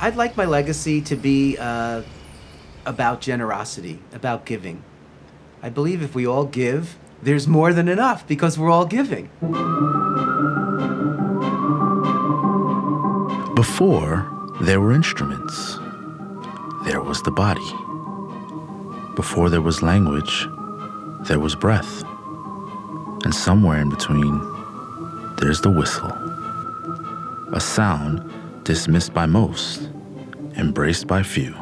I'd like my legacy to be about generosity, about giving. I believe if we all give, there's more than enough because we're all giving. Before, there were instruments. There was the body. Before there was language, there was breath. And somewhere in between, there's the whistle. A sound dismissed by most, embraced by few.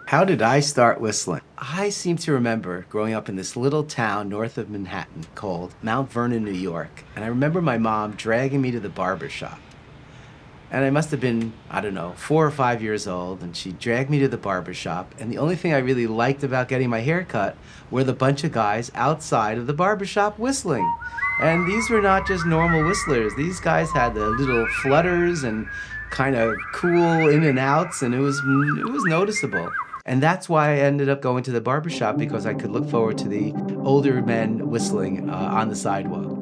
How did I start whistling? I seem to remember growing up in this little town north of Manhattan called Mount Vernon, New York. And I remember my mom dragging me to the barber shop. And I must have been, I don't know, 4 or 5 years old, and she dragged me to the barber shop. And the only thing I really liked about getting my hair cut were the bunch of guys outside of the barber shop whistling. And these were not just normal whistlers. These guys had the little flutters and kind of cool in and outs, and it was noticeable. And that's why I ended up going to the barber shop, because I could look forward to the older men whistling on the sidewalk.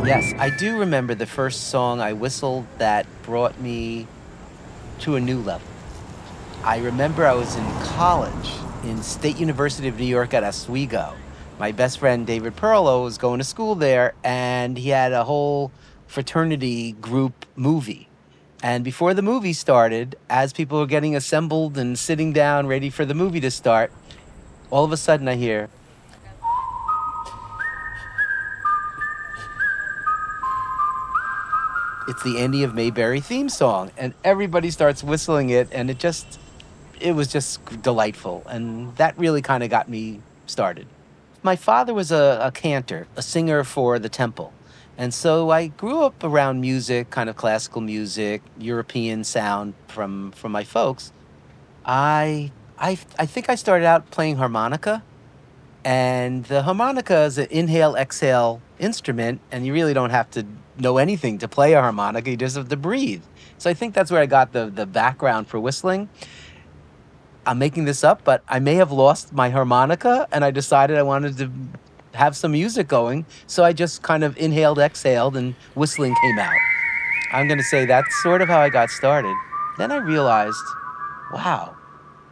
Yes, I do remember the first song I whistled that brought me to a new level. I remember I was in college in State University of New York at Oswego. My best friend David Perlow was going to school there, and he had a whole fraternity group movie. And before the movie started, as people were getting assembled and sitting down ready for the movie to start, all of a sudden I hear, it's the Andy of Mayberry theme song, and everybody starts whistling it, and it was just delightful, and that really kind of got me started. My father was a cantor, a singer for the temple, and so I grew up around music, kind of classical music, European sound from my folks. I think I started out playing harmonica, and the harmonica is an inhale-exhale instrument, and you really don't have to know anything to play a harmonica. You just have to breathe. So I think that's where I got the background for whistling. I'm making this up, but I may have lost my harmonica, and I decided I wanted to have some music going. So I just kind of inhaled, exhaled, and whistling came out. I'm going to say that's sort of how I got started. Then I realized, wow,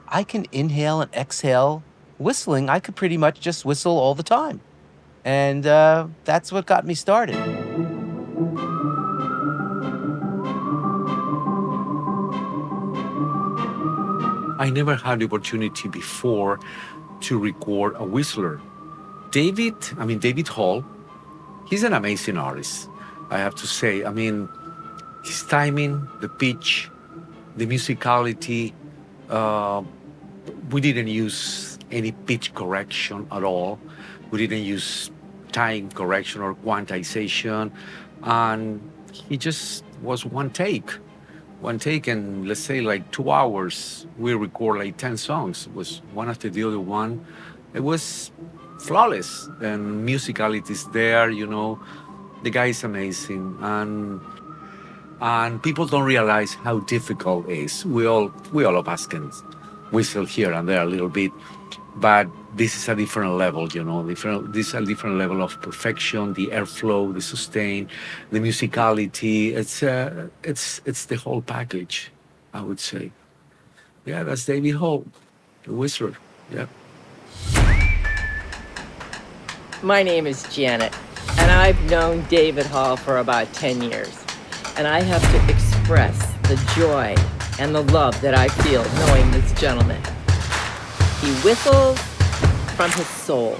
I can inhale and exhale whistling. I could pretty much just whistle all the time. And that's what got me started. I never had the opportunity before to record a whistler. David Hall, he's an amazing artist, I have to say. I mean, his timing, the pitch, the musicality, we didn't use any pitch correction at all. We didn't use time correction or quantization. And he just was one take, and let's say like 2 hours, we record like 10 songs. It was one after the other one. It was flawless, and musicality is there, you know. The guy is amazing, and people don't realize how difficult it is. We all of us can whistle here and there a little bit, but this is a different level, you know. This is a different level of perfection, the airflow, the sustain, the musicality. It's the whole package, I would say. Yeah, that's David Hall, the whistler. Yeah. My name is Janet, and I've known David Hall for about 10 years. And I have to express the joy and the love that I feel knowing this gentleman. He whistles from his soul.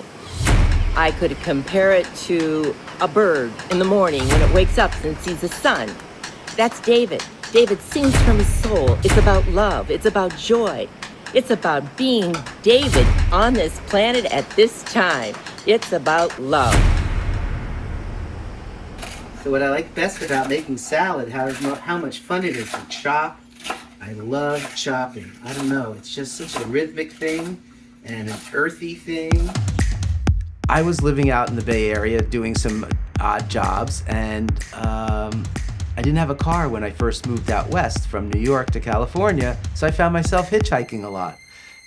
I could compare it to a bird in the morning when it wakes up and sees the sun. That's David. David sings from his soul. It's about love. It's about joy. It's about being David on this planet at this time. It's about love. So what I like best about making salad, how much fun it is to chop. I love chopping. I don't know, it's just such a rhythmic thing and an earthy thing. I was living out in the Bay Area doing some odd jobs, and I didn't have a car when I first moved out west from New York to California, so I found myself hitchhiking a lot.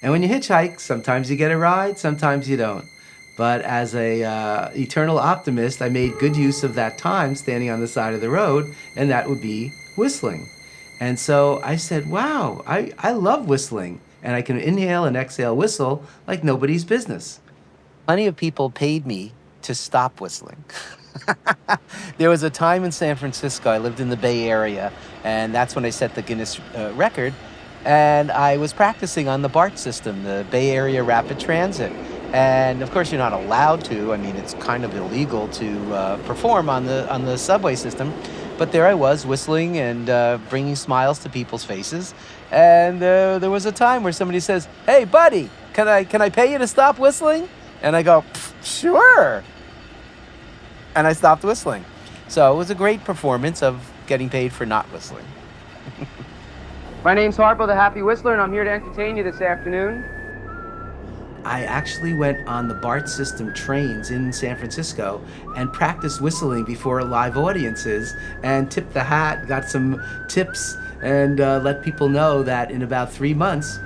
And when you hitchhike, sometimes you get a ride, sometimes you don't. But as a eternal optimist, I made good use of that time standing on the side of the road, and that would be whistling. And so I said, wow, I love whistling, and I can inhale and exhale whistle like nobody's business. Plenty of people paid me to stop whistling. There was a time in San Francisco, I lived in the Bay Area, and that's when I set the Guinness record. And I was practicing on the BART system, the Bay Area Rapid Transit. And of course, you're not allowed to. I mean, it's kind of illegal to perform on the subway system. But there I was whistling and bringing smiles to people's faces. And there was a time where somebody says, "Hey, buddy, can I pay you to stop whistling?" And I go, "Sure." And I stopped whistling. So it was a great performance of getting paid for not whistling. My name's Harpo, the Happy Whistler, and I'm here to entertain you this afternoon. I actually went on the BART system trains in San Francisco and practiced whistling before live audiences and tipped the hat, got some tips, and let people know that in about 3 months,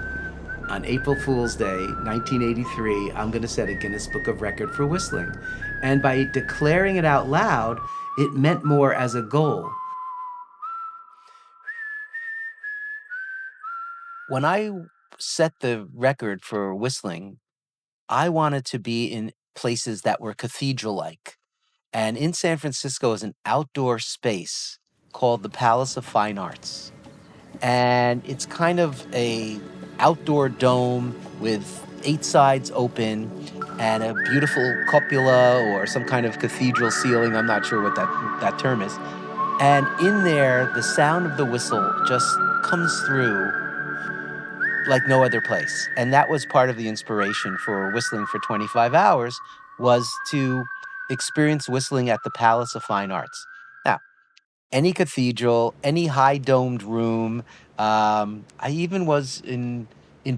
on April Fool's Day, 1983, I'm going to set a Guinness Book of Record for whistling. And by declaring it out loud, it meant more as a goal. When I set the record for whistling, I wanted to be in places that were cathedral-like. And in San Francisco is an outdoor space called the Palace of Fine Arts. And it's kind of a outdoor dome with 8 sides open and a beautiful cupola or some kind of cathedral ceiling. I'm not sure what that term is. And in there, the sound of the whistle just comes through like no other place. And that was part of the inspiration for Whistling for 25 Hours, was to experience whistling at the Palace of Fine Arts. Now, any cathedral, any high-domed room. I even was in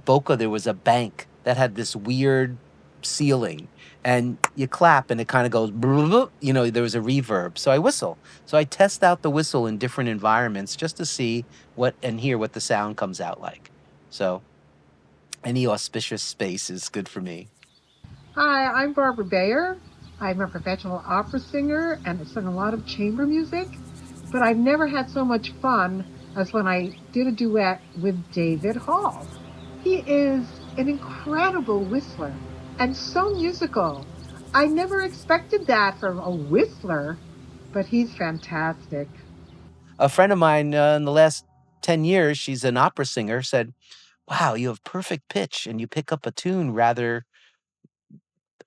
Boca, there was a bank that had this weird ceiling. And you clap and it kind of goes, there was a reverb. So I whistle. So I test out the whistle in different environments just to see and hear what the sound comes out like. So any auspicious space is good for me. Hi, I'm Barbara Bayer. I'm a professional opera singer and I've sung a lot of chamber music, but I've never had so much fun as when I did a duet with David Hall. He is an incredible whistler and so musical. I never expected that from a whistler, but he's fantastic. A friend of mine in the last 10 years, she's an opera singer, said, "Wow, you have perfect pitch and you pick up a tune rather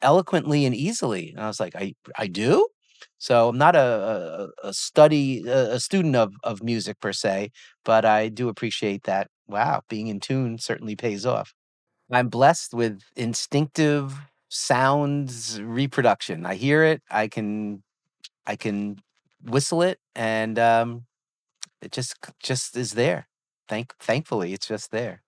eloquently and easily." And I was like, I do? So I'm not a student of music per se, but I do appreciate that. Wow, being in tune certainly pays off. I'm blessed with instinctive sounds reproduction. I hear it, I can whistle it, and it just is there. Thankfully, it's just there.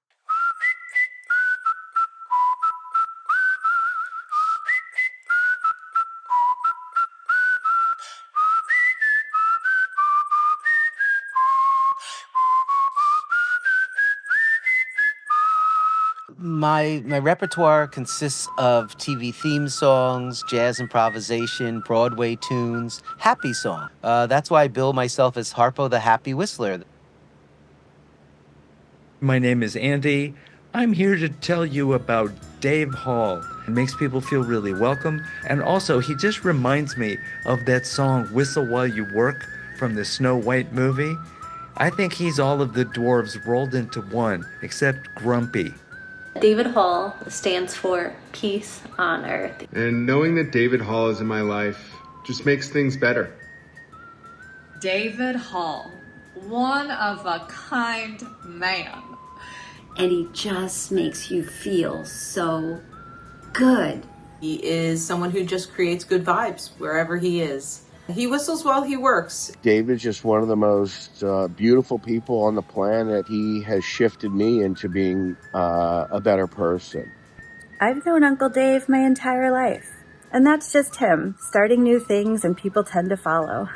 My repertoire consists of TV theme songs, jazz improvisation, Broadway tunes, happy songs. That's why I bill myself as Harpo the Happy Whistler. My name is Andy. I'm here to tell you about Dave Hall. It makes people feel really welcome. And also, he just reminds me of that song, Whistle While You Work, from the Snow White movie. I think he's all of the dwarves rolled into one, except grumpy. David Hall stands for peace on earth. And knowing that David Hall is in my life just makes things better. David Hall, one of a kind man. and he just makes you feel so good. He is someone who just creates good vibes wherever he is. He whistles while he works. David's just one of the most beautiful people on the planet. He has shifted me into being a better person. I've known Uncle Dave my entire life, and that's just him, starting new things and people tend to follow.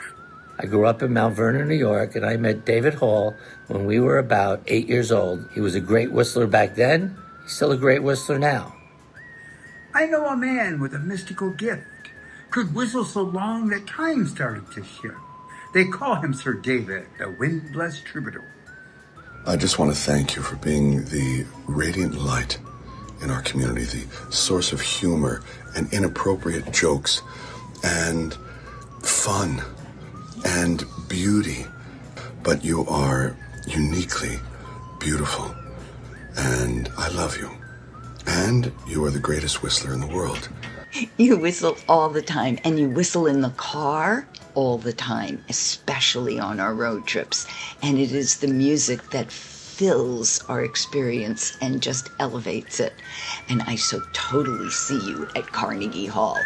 I grew up in Mount Vernon, New York, and I met David Hall when we were about 8 years old. He was a great whistler back then. He's still a great whistler now. I know a man with a mystical gift. Could whistle so long that time started to shift. They call him Sir David, the wind-blessed troubadour. I just want to thank you for being the radiant light in our community, the source of humor and inappropriate jokes and fun and beauty. But you are uniquely beautiful, and I love you. And you are the greatest whistler in the world. You whistle all the time, and you whistle in the car all the time, especially on our road trips. And it is the music that fills our experience and just elevates it. And I so totally see you at Carnegie Hall.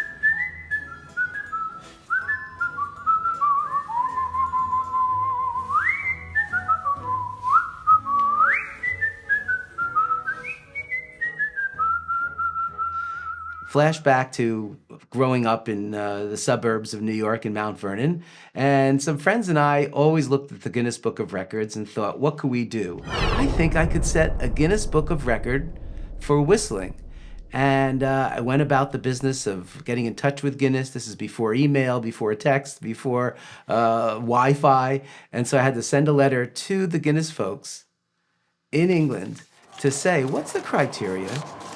Flashback to growing up in the suburbs of New York and Mount Vernon. And some friends and I always looked at the Guinness Book of Records and thought, what could we do? I think I could set a Guinness Book of Record for whistling. And I went about the business of getting in touch with Guinness. This is before email, before text, before Wi-Fi. And so I had to send a letter to the Guinness folks in England to say, what's the criteria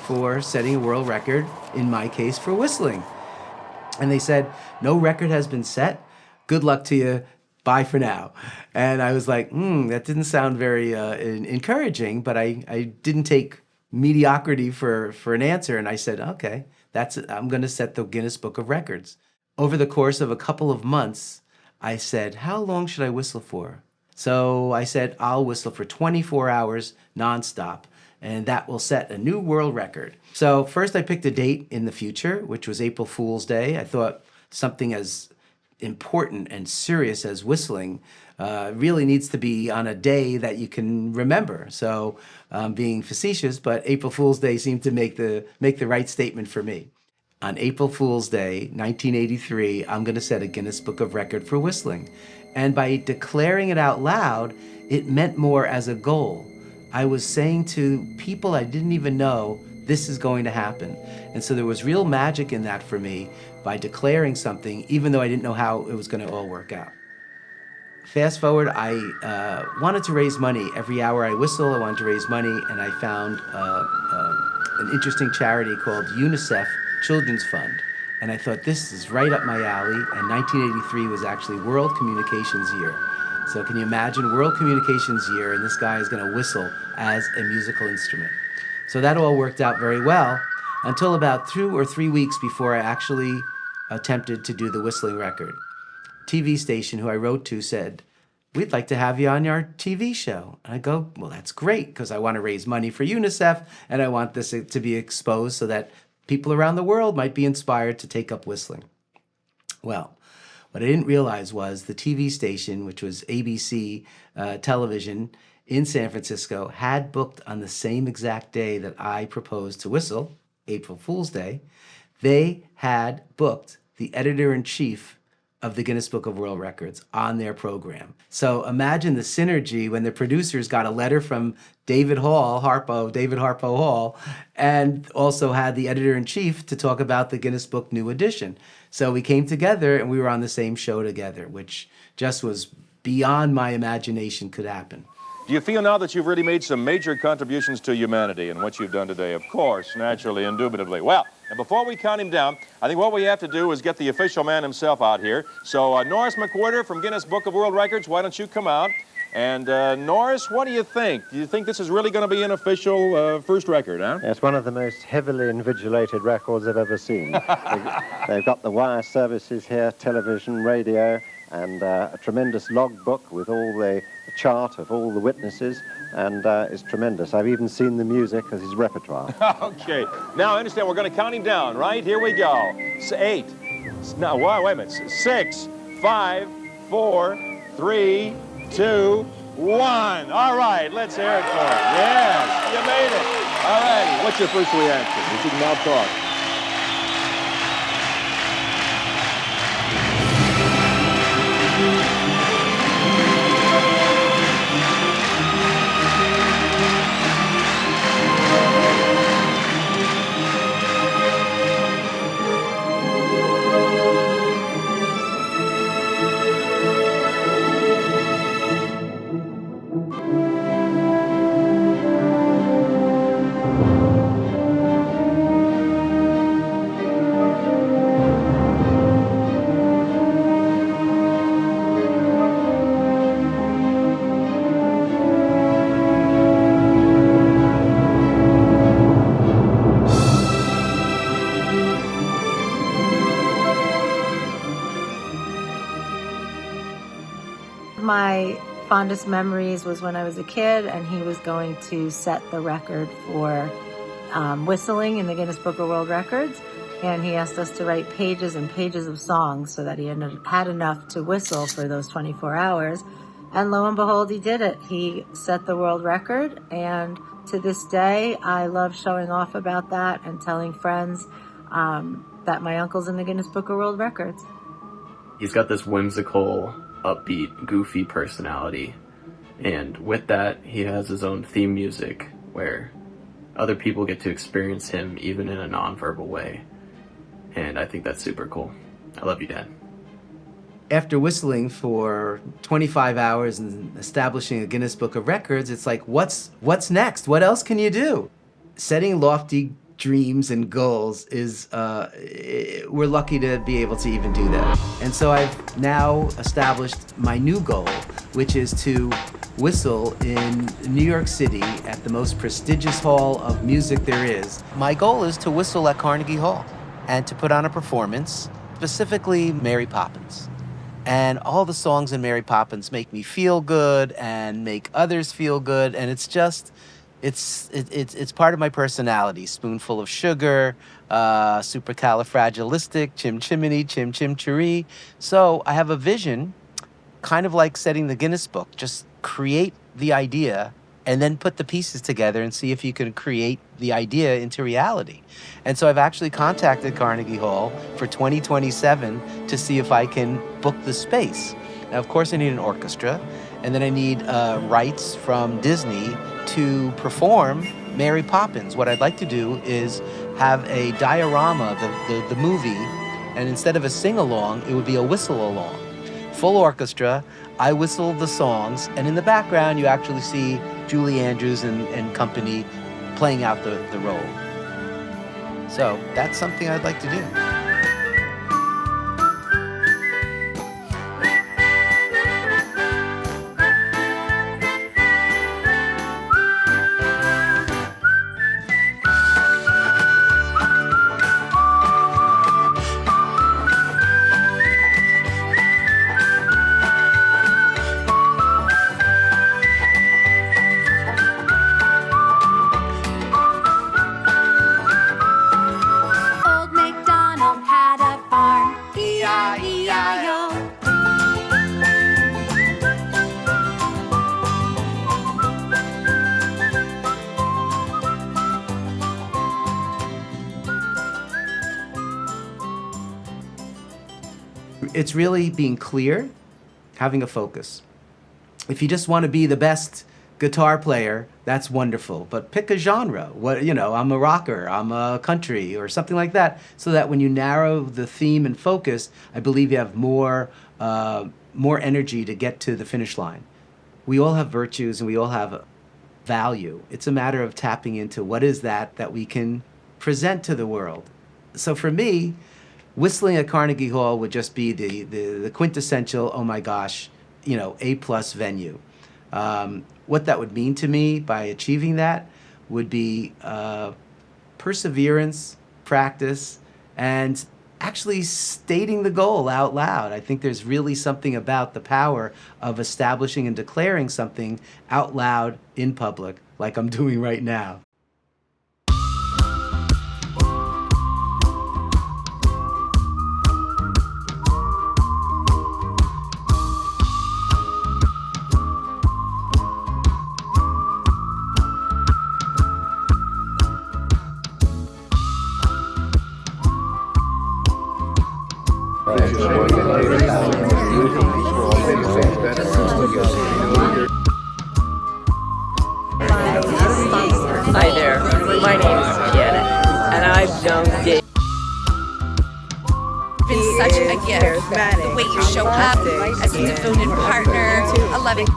for setting a world record, in my case, for whistling? And they said, no record has been set. Good luck to you. Bye for now. And I was like, that didn't sound very encouraging, but I didn't take mediocrity for an answer. And I said, okay, that's it. I'm going to set the Guinness Book of Records. Over the course of a couple of months, I said, how long should I whistle for? So I said, I'll whistle for 24 hours nonstop, and that will set a new world record. So first I picked a date in the future, which was April Fool's Day. I thought something as important and serious as whistling really needs to be on a day that you can remember. So being facetious, but April Fool's Day seemed to make the right statement for me. On April Fool's Day, 1983, I'm going to set a Guinness Book of Record for whistling. And by declaring it out loud, it meant more as a goal. I was saying to people I didn't even know, this is going to happen. And so there was real magic in that for me by declaring something, even though I didn't know how it was going to all work out. Fast forward, I wanted to raise money. Every hour I whistle, I wanted to raise money, and I found an interesting charity called UNICEF Children's Fund. And I thought, this is right up my alley, and 1983 was actually World Communications Year. So can you imagine World Communications Year, and this guy is going to whistle as a musical instrument. So that all worked out very well until about 2 or 3 weeks before I actually attempted to do the whistling record. TV station who I wrote to said, we'd like to have you on our TV show. And I go, well, that's great, because I want to raise money for UNICEF, and I want this to be exposed so that people around the world might be inspired to take up whistling. Well, what I didn't realize was the TV station, which was ABC television in San Francisco, had booked on the same exact day that I proposed to whistle, April Fool's Day. They had booked the editor-in-chief of the Guinness Book of World Records on their program. So imagine the synergy when the producers got a letter from David Harpo Hall, and also had the editor-in-chief to talk about the Guinness Book New Edition. So we came together and we were on the same show together, which just was beyond my imagination could happen. Do you feel now that you've really made some major contributions to humanity in what you've done today? Of course, naturally, indubitably. Well, and before we count him down, I think what we have to do is get the official man himself out here. So Norris McWhirter from Guinness Book of World Records, why don't you come out? And Norris, what do you think? Do you think this is really going to be an official first record, huh? It's one of the most heavily invigilated records I've ever seen. They've got the wire services here, television, radio, and a tremendous logbook with all the chart of all the witnesses, and it's tremendous. I've even seen the music as his repertoire. Okay. Now, understand, we're going to count him down, right? Here we go. 8. No, wait a minute. 6, 5, 4, 3, 2, 1. All right, let's hear it for him. Yes, you made it. All righty. What's your first reaction? You can now talk. My fondest memories was when I was a kid and he was going to set the record for whistling in the Guinness Book of World Records. And he asked us to write pages and pages of songs so that he had enough to whistle for those 24 hours. And lo and behold, he did it. He set the world record. And to this day, I love showing off about that and telling friends that my uncle's in the Guinness Book of World Records. He's got this whimsical, upbeat, goofy personality. And with that, he has his own theme music where other people get to experience him even in a nonverbal way. And I think that's super cool. I love you, Dad. After whistling for 25 hours and establishing a Guinness Book of Records, it's like, what's next? What else can you do? Setting lofty dreams and goals is, we're lucky to be able to even do that. And so I've now established my new goal, which is to whistle in New York City at the most prestigious hall of music there is. My goal is to whistle at Carnegie Hall and to put on a performance, specifically Mary Poppins. And all the songs in Mary Poppins make me feel good and make others feel good, and it's just, it's part of my personality. Spoonful of sugar, supercalifragilistic, chim chimney, chim chim cheree. So I have a vision, kind of like setting the Guinness Book. Just create the idea and then put the pieces together and see if you can create the idea into reality. And so I've actually contacted Carnegie Hall for 2027 to see if I can book the space. Now, of course, I need an orchestra, and then I need rights from Disney to perform Mary Poppins. What I'd like to do is have a diorama, the movie, and instead of a sing-along, it would be a whistle-along. Full orchestra, I whistle the songs, and in the background, you actually see Julie Andrews and company playing out the role. So that's something I'd like to do. It's really being clear, having a focus. If you just want to be the best guitar player, that's wonderful. But pick a genre. I'm a rocker, I'm a country, or something like that, so that when you narrow the theme and focus, I believe you have more energy to get to the finish line. We all have virtues and we all have value. It's a matter of tapping into what is that we can present to the world. So for me, whistling at Carnegie Hall would just be the quintessential, oh my gosh, A+ venue. What that would mean to me by achieving that would be perseverance, practice, and actually stating the goal out loud. I think there's really something about the power of establishing and declaring something out loud in public, like I'm doing right now. Hi there, my name is Janet, and I've known Dave. Been such a gift. The way you show up as a devoted partner, a loving